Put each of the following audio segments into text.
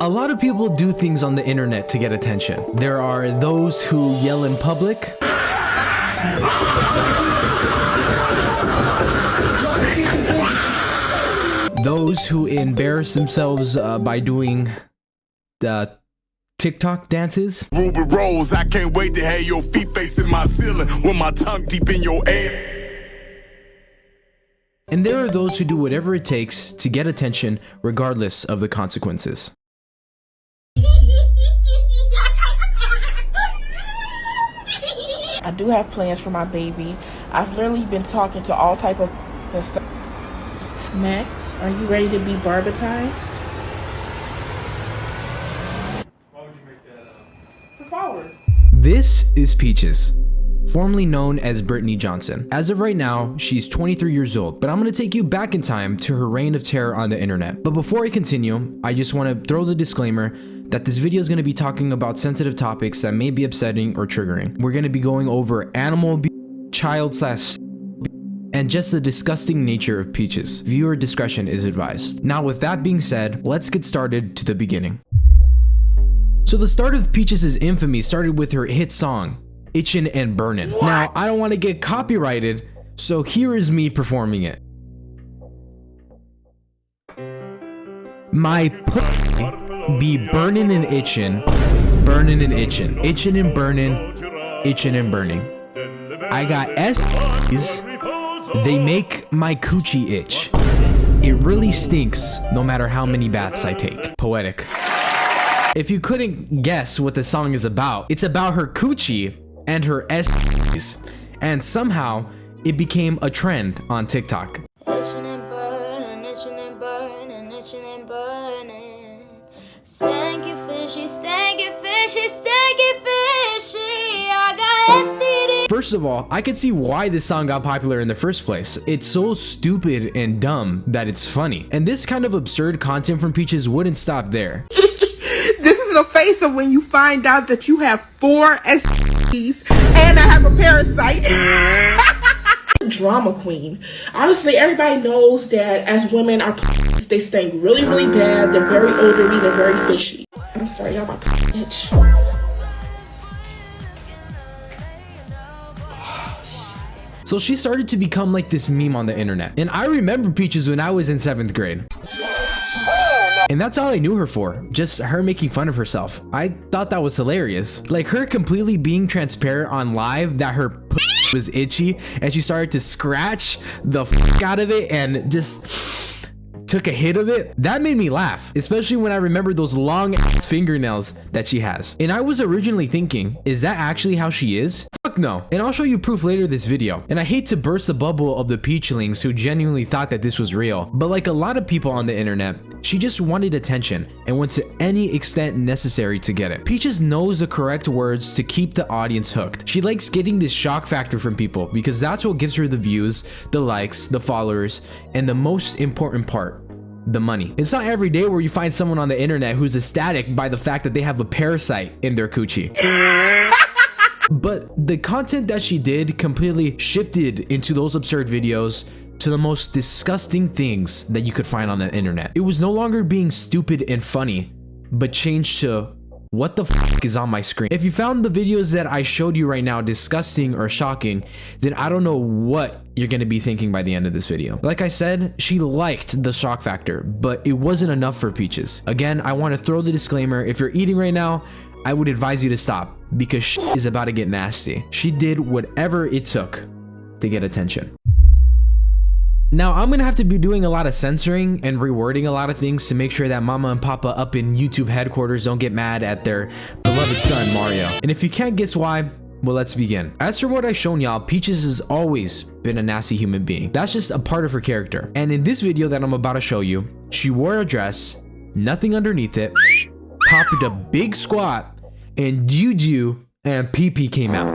A lot of people do things on the internet to get attention. There are those who yell in public. Those who embarrass themselves by doing the TikTok dances. Ruby Rose, I can't wait to have your feet facing my ceiling with my tongue deep in your air. And there are those who do whatever it takes to get attention regardless of the consequences. I do have plans for my baby. I've literally been talking to all type of Max, are you ready to be barbatized? Why would you make that up? For followers. This is Peaches, formerly known as Brittany Johnson. As of right now, she's 23 years old, but I'm gonna take you back in time to her reign of terror on the internet. But before I continue, I just wanna throw the disclaimer that this video is going to be talking about sensitive topics that may be upsetting or triggering. We're going to be going over animal abuse, child / and just the disgusting nature of Peaches. Viewer discretion is advised. Now with that being said, let's get started to the beginning. So the start of Peaches' infamy started with her hit song, Itchin' and Burnin'. Now I don't want to get copyrighted, so here is me performing it. My pussy be burning and itching, burning and itching, itching and burning, itching and burning. I got STDs, they make my coochie itch. It really stinks no matter how many baths I take. Poetic. If you couldn't guess what the song is about, it's about her coochie and her STDs, and somehow it became a trend on TikTok. Itching and burning, itching and burning, itching and burning. Stanky fishy, stanky fishy, stanky fishy. I got STD. First of all, I could see why this song got popular in the first place. It's so stupid and dumb that it's funny. And this kind of absurd content from Peaches wouldn't stop there. This is the face of when you find out that you have 4 STDs and I have a parasite. Drama queen. Honestly, everybody knows that as women, our they stink really, really bad. They're very odorous. They're very fishy. I'm sorry, y'all, my itch. So she started to become like this meme on the internet. And I remember Peaches when I was in 7th grade. And that's all I knew her for, just her making fun of herself. I thought that was hilarious. Like her completely being transparent on live that her was itchy and she started to scratch the fuck out of it and just took a hit of it. That made me laugh, especially when I remember those long ass fingernails that she has. And I was originally thinking, is that actually how she is? Fuck no. And I'll show you proof later this video. And I hate to burst the bubble of the peachlings who genuinely thought that this was real, but like a lot of people on the internet, she just wanted attention and went to any extent necessary to get it. Peaches knows the correct words to keep the audience hooked. She likes getting this shock factor from people because that's what gives her the views, the likes, the followers, and the most important part, the money. It's not every day where you find someone on the internet who's ecstatic by the fact that they have a parasite in their coochie. But the content that she did completely shifted into those absurd videos to the most disgusting things that you could find on the internet. It was no longer being stupid and funny, but changed to what the fuck is on my screen. If you found the videos that I showed you right now disgusting or shocking, then I don't know what you're gonna be thinking by the end of this video. Like I said, she liked the shock factor, but it wasn't enough for Peaches. Again, I want to throw the disclaimer, if you're eating right now, I would advise you to stop because shit is about to get nasty. She did whatever it took to get attention. Now, I'm gonna have to be doing a lot of censoring and rewording a lot of things to make sure that Mama and Papa up in YouTube headquarters don't get mad at their beloved son, Mario. And if you can't guess why, well, let's begin. As for what I've shown y'all, Peaches has always been a nasty human being. That's just a part of her character. And in this video that I'm about to show you, she wore a dress, nothing underneath it, popped a big squat, and doo-doo and pee-pee came out.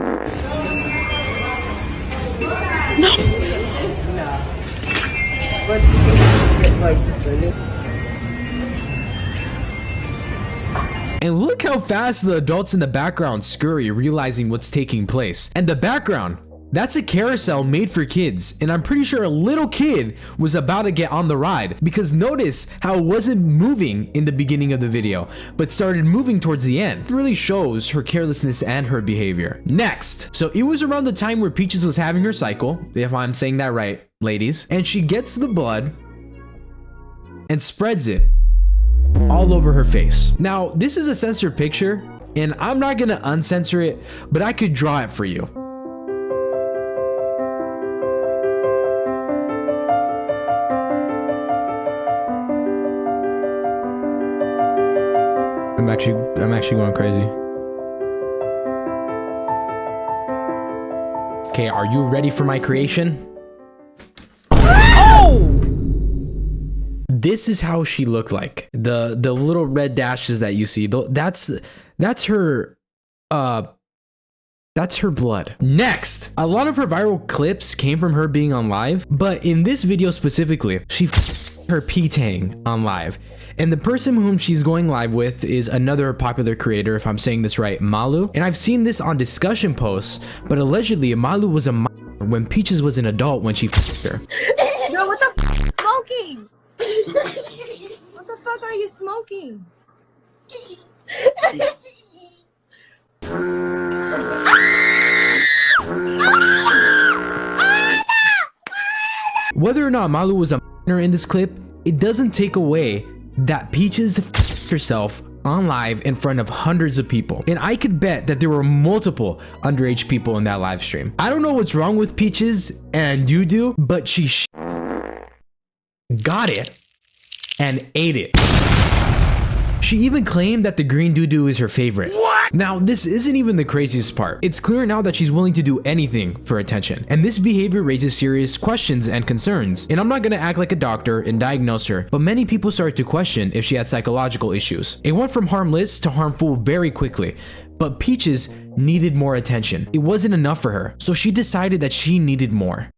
No. And look how fast the adults in the background scurry, realizing what's taking place. And the background That's a carousel made for kids, and I'm pretty sure a little kid was about to get on the ride, because notice how it wasn't moving in the beginning of the video, but started moving towards the end. It really shows her carelessness and her behavior. Next, so it was around the time where Peaches was having her cycle, if I'm saying that right, ladies, and she gets the blood and spreads it all over her face. Now, this is a censored picture, and I'm not gonna uncensor it, but I could draw it for you. I'm actually going crazy. Okay, are you ready for my creation? Oh! This is how she looked like. The little red dashes that you see, that's her blood. Next, a lot of her viral clips came from her being on live, but in this video specifically, she her P-tang on live. And the person whom she's going live with is another popular creator, if I'm saying this right, Malu. And I've seen this on discussion posts, but allegedly Malu was a minor when Peaches was an adult when she her. Bro, what the f smoking? What the fuck are you smoking? Whether or not Malu was a minor in this clip, it doesn't take away that Peaches herself on live in front of hundreds of people. And I could bet that there were multiple underage people in that live stream. I don't know what's wrong with Peaches and you do, but she got it and ate it. She even claimed that the green doo-doo is her favorite. What? Now, this isn't even the craziest part. It's clear now that she's willing to do anything for attention. And this behavior raises serious questions and concerns. And I'm not gonna act like a doctor and diagnose her, but many people started to question if she had psychological issues. It went from harmless to harmful very quickly. But Peaches needed more attention. It wasn't enough for her, so she decided that she needed more.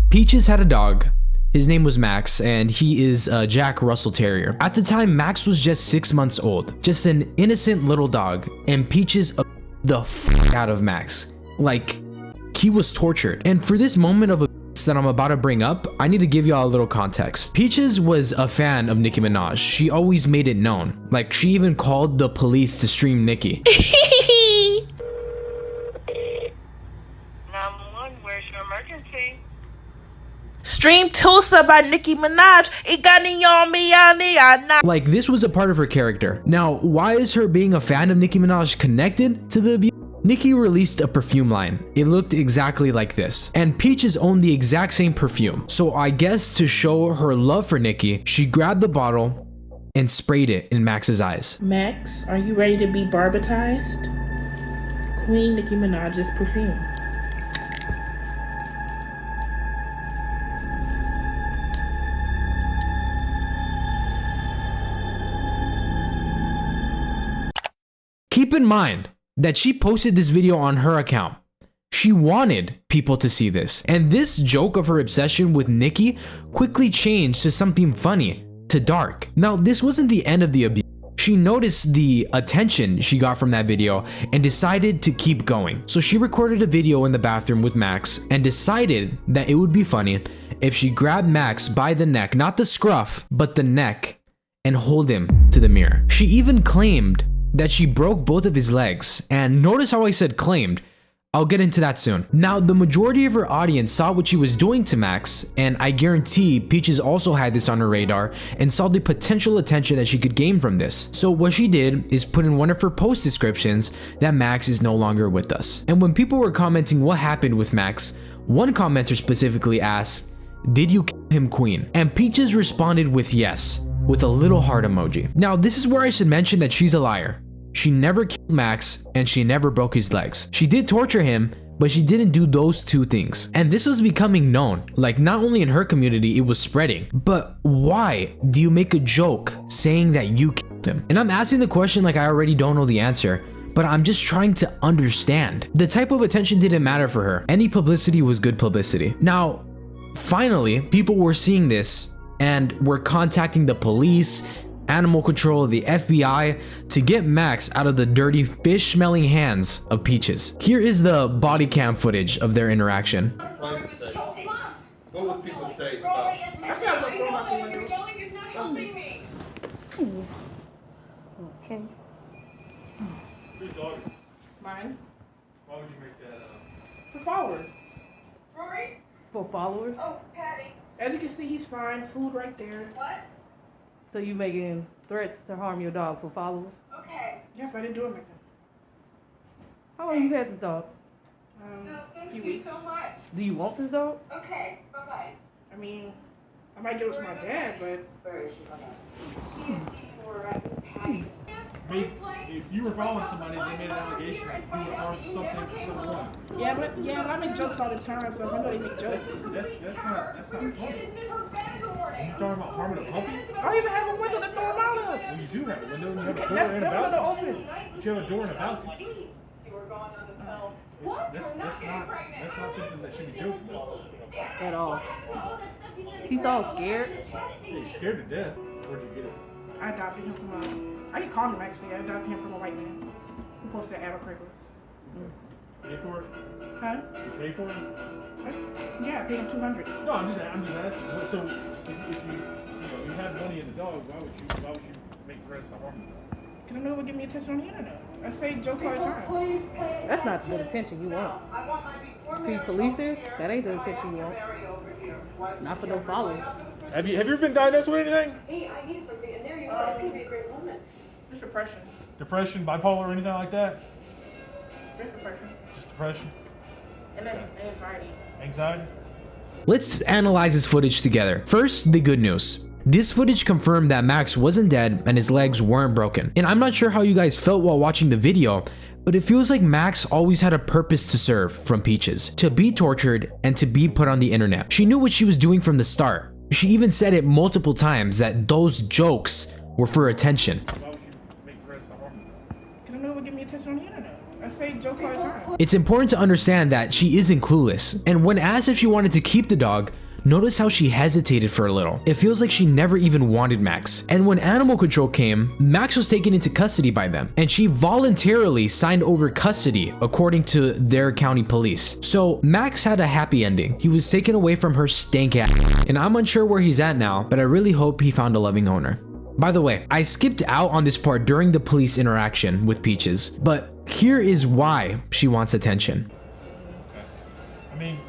Peaches had a dog. His name was Max, and he is a Jack Russell Terrier. At the time, Max was just 6 months old, just an innocent little dog, and Peaches the f out of Max. Like, he was tortured. And for this moment of that I'm about to bring up, I need to give y'all a little context. Peaches was a fan of Nicki Minaj. She always made it known. Like, she even called the police to stream Nicki. 911, where's your emergency? Stream Tulsa by Nicki Minaj. It got me on me, I Like, this was a part of her character. Now, why is her being a fan of Nicki Minaj connected to the abuse? Nicki released a perfume line. It looked exactly like this. And Peaches owned the exact same perfume. So I guess to show her love for Nicki, she grabbed the bottle and sprayed it in Max's eyes. Max, are you ready to be barbatized? Queen Nicki Minaj's perfume. Keep in mind that she posted this video on her account. She wanted people to see this. And this joke of her obsession with Nicki quickly changed to something funny, to dark. Now, this wasn't the end of the abuse. She noticed the attention she got from that video and decided to keep going. So she recorded a video in the bathroom with Max and decided that it would be funny if she grabbed Max by the neck, not the scruff, but the neck, and hold him to the mirror. She even claimed that she broke both of his legs. And notice how I said claimed. I'll get into that soon. Now, the majority of her audience saw what she was doing to Max, and I guarantee Peaches also had this on her radar and saw the potential attention that she could gain from this. So what she did is put in one of her post descriptions that Max is no longer with us. And when people were commenting what happened with Max, one commenter specifically asked, "Did you kill him, Queen?" And Peaches responded with yes, with a little heart emoji. Now, this is where I should mention that she's a liar. She never killed Max, and she never broke his legs. She did torture him, but she didn't do those two things. And this was becoming known. Like, not only in her community, it was spreading. But why do you make a joke saying that you killed him? And I'm asking the question like I already don't know the answer, but I'm just trying to understand. The type of attention didn't matter for her. Any publicity was good publicity. Now, finally, people were seeing this and were contacting the police, animal control, the FBI, to get Max out of the dirty fish-smelling hands of Peaches. Here is the body cam footage of their interaction. What would people say about? I feel like I'm throwing out the window. Okay. Whose daughter? Mine. Why would you make that For followers. For followers? As you can see, he's fine. Food right there. So you making threats to harm your dog for followers? Yes, but I didn't do it like that. How long you had this dog? A few weeks. Do you want this dog? I mean, I might give it to my dad, but if you were following somebody and they made an allegation that you would harm something for someone, yeah, but I make jokes all the time, so if I know they make jokes. that's not funny. You talking about harming a puppy? I don't even have a window to throw him out of. Well, you do have a window and you have a Okay, door that and a window balcony. open. But you have a door and a balcony. That's not something that should be joking about. At all. He's all scared. Yeah, he's scared to death. Where'd you get it? I adopted him from I can call him actually. I adopted him from a white man who posted an ad on Craigslist. Pay for it? Huh? You pay for it? Yeah, I paid him $200. No, I'm just asking. So if you had money in the dog, why would you make threats to harm the dog? Because I know it would get me attention on the internet. I say jokes all the time. That's not the attention you want. See, police there? That ain't the attention you want. Not for no followers. Have you ever been diagnosed with anything? Just depression. Depression, bipolar, or anything like that? Just depression. Just depression? And then anxiety. Anxiety? Let's analyze this footage together. First, the good news. This footage confirmed that Max wasn't dead and his legs weren't broken. And I'm not sure how you guys felt while watching the video, but it feels like Max always had a purpose to serve from Peaches, to be tortured and to be put on the internet. She knew what she was doing from the start. She even said it multiple times that those jokes were for attention. Why would you make threats to harm the dog? Because I know it would get me attention on the internet. I say jokes all the time. It's important to understand that she isn't clueless, and when asked if she wanted to keep the dog, notice how she hesitated for a little. It feels like she never even wanted Max. And when animal control came, Max was taken into custody by them, and she voluntarily signed over custody according to their county police. So Max had a happy ending. He was taken away from her stank ass, and I'm unsure where he's at now, but I really hope he found a loving owner. By the way, I skipped out on this part during the police interaction with Peaches, but here is why she wants attention. Okay. I mean,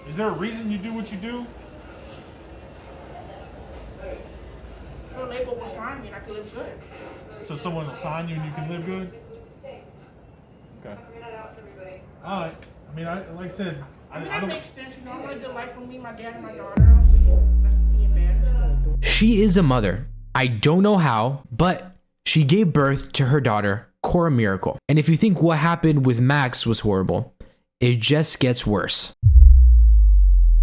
is there a reason you do what you do? No label will find me and I can live good. So someone will sign you and you can live good? Okay. Alright. I mean, like I said, I mean, I that don't... makes sense. You know, I want a good life for me, my dad, and my daughter. I don't see that's being bad. She is a mother. I don't know how, but she gave birth to her daughter, Cora Miracle. And if you think what happened with Max was horrible, it just gets worse.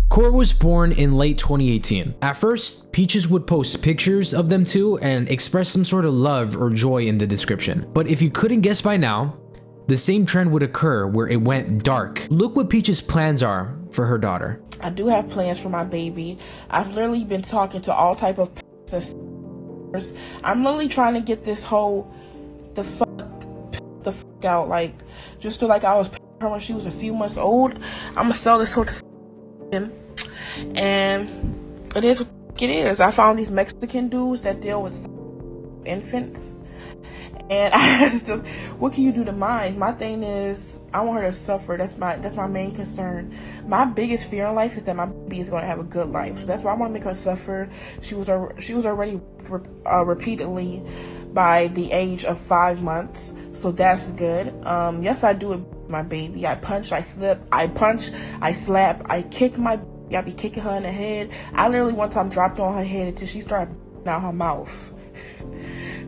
Cora was born in late 2018. At first, Peaches would post pictures of them two and express some sort of love or joy in the description. But if you couldn't guess by now, the same trend would occur where it went dark. Look what Peaches' plans are for her daughter. I do have plans for my baby. I've literally been talking to all type of I'm literally trying to get this whole the fuck out, like just feel like I was her when she was a few months old. I'm gonna sell this whole to him, and it is what it is. I found these Mexican dudes that deal with infants, and I asked them, "What can you do to mine?" My thing is, I want her to suffer. That's my main concern. My biggest fear in life is that my baby is going to have a good life. So that's why I want to make her suffer. She was already repeatedly by the age of 5 months, so that's good. Yes, I do it with my baby. I punch, I slip, I punch, I slap, I kick my baby. I be kicking her in the head. I literally one time dropped on her head until she started out her mouth.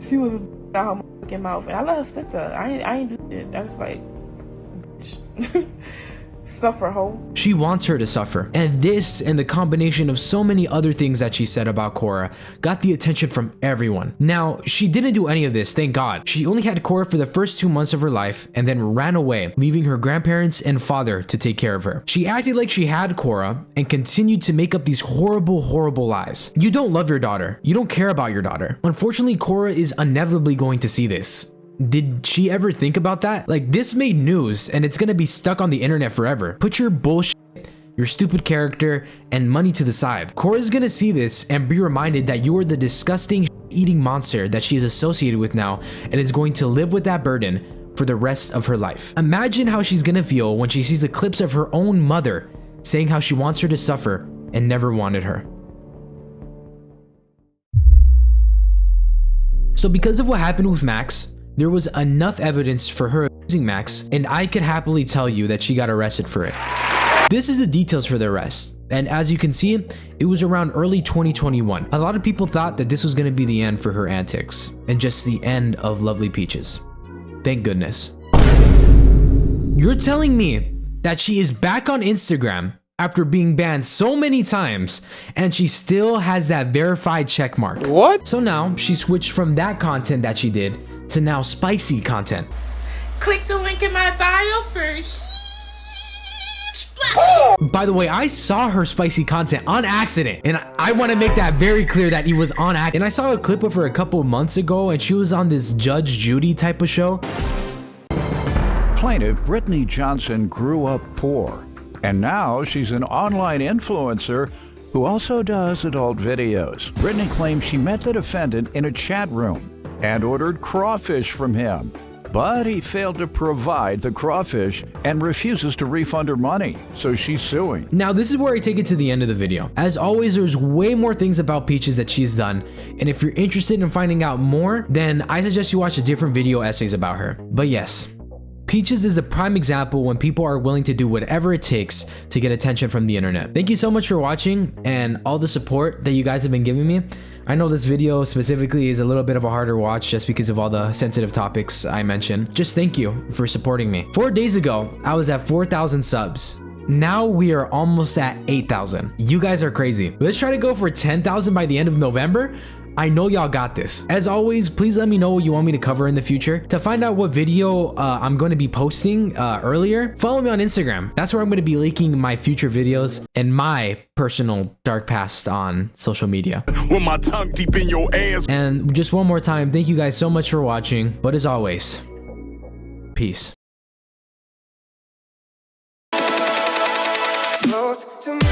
She was out her mouth, and I let her sit there. I ain't do shit. I was like, bitch. suffer, ho. She wants her to suffer. And this and the combination of so many other things that she said about Cora got the attention from everyone. Now, she didn't do any of this, thank God. She only had Cora for the first 2 months of her life and then ran away, leaving her grandparents and father to take care of her. She acted like she had Cora and continued to make up these horrible, horrible lies. You don't love your daughter. You don't care about your daughter. Unfortunately, Cora is inevitably going to see this. Did she ever think about that? Like, this made news and it's gonna be stuck on the internet forever. Put your bullshit, your stupid character, and money to the side. Cora's gonna see this and be reminded that you are the disgusting eating monster that she is associated with now and is going to live with that burden for the rest of her life. Imagine how she's gonna feel when she sees the clips of her own mother saying how she wants her to suffer and never wanted her. So because of what happened with Max, there was enough evidence for her abusing Max, and I could happily tell you that she got arrested for it. This is the details for the arrest, and as you can see, it was around early 2021. A lot of people thought that this was going to be the end for her antics, and just the end of LovelyPeaches. Thank goodness. You're telling me that she is back on Instagram after being banned so many times, and she still has that verified check mark. What? So now she switched from that content that she did to now spicy content. Click the link in my bio for By the way, I saw her spicy content on accident, and I want to make that very clear that it was on accident. And I saw a clip of her a couple of months ago, and she was on this Judge Judy type of show. Plaintiff Brittany Johnson grew up poor, and now she's an online influencer who also does adult videos. Brittany claims she met the defendant in a chat room and ordered crawfish from him, but he failed to provide the crawfish and refuses to refund her money, so she's suing. Now this is where I take it to the end of the video. As always, there's way more things about Peaches that she's done, and if you're interested in finding out more, then I suggest you watch a different video essays about her. But yes, Peaches is a prime example when people are willing to do whatever it takes to get attention from the internet. Thank you so much for watching and all the support that you guys have been giving me. I know this video specifically is a little bit of a harder watch just because of all the sensitive topics I mentioned. Just thank you for supporting me. 4 days ago, I was at 4,000 subs. Now we are almost at 8,000. You guys are crazy. Let's try to go for 10,000 by the end of November. I know y'all got this. As always, please let me know what you want me to cover in the future. To find out what video I'm going to be posting earlier, follow me on Instagram. That's where I'm going to be leaking my future videos and my personal dark past on social media. With my tongue deep in your ass. And just one more time, thank you guys so much for watching. But as always, peace. Close to me.